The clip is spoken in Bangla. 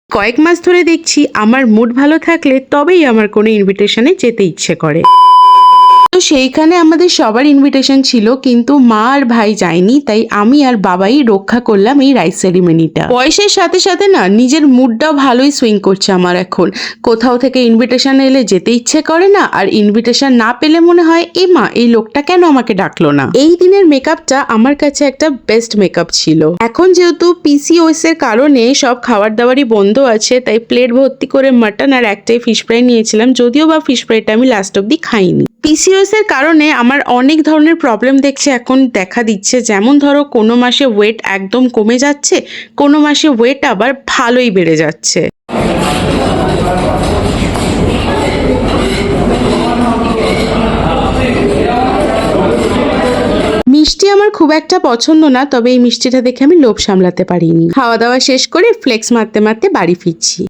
কয়েক মাস ধরে দেখছি আমার মুড ভালো থাকলে তবেই আমার কোনো ইনভিটেশনে যেতে ইচ্ছে করে। তো সেইখানে আমাদের সবার ইনভিটেশন ছিল, কিন্তু মা আর ভাই যায়নি, তাই আমি আর বাবাই রক্ষা করলাম এই রাইস সেরিমনিটা। বয়সের সাথে সাথে না নিজের মুডটাও ভালোই সুইং করছে আমার এখন। কোথাও থেকে ইনভিটেশন এলে যেতে ইচ্ছে করে না, আর ইনভিটেশন না পেলে মনে হয় এ মা এই লোকটা কেন আমাকে ডাকলো না। এই দিনের মেকআপটা আমার কাছে একটা বেস্ট মেকআপ ছিল। এখন যেহেতু পিসিওএস এর কারণে সব খাবার দাবারই বন্ধ আছে, তাই প্লেট ভর্তি করে মাটন আর একটাই ফিশ ফ্রাই নিয়েছিলাম, যদিও বা ফিশ ফ্রাইটা আমি লাস্ট অব্দি খাইনি। পিসিওএস এর কারণে আমার অনেক ধরনের প্রবলেম দেখছে এখন দেখা দিচ্ছে, যেমন ধরো কোনো মাসে ওয়েট একদম কমে যাচ্ছে, কোনো মাসে ওয়েট আবার ভালোই বেড়ে যাচ্ছে। মিষ্টি আমার খুব একটা পছন্দ না, তবে এই মিষ্টিটা দেখে আমি লোভ সামলাতে পারিনি। খাওয়া দাওয়া শেষ করে ফ্লেক্স মারতে মারতে বাড়ি ফিরছি।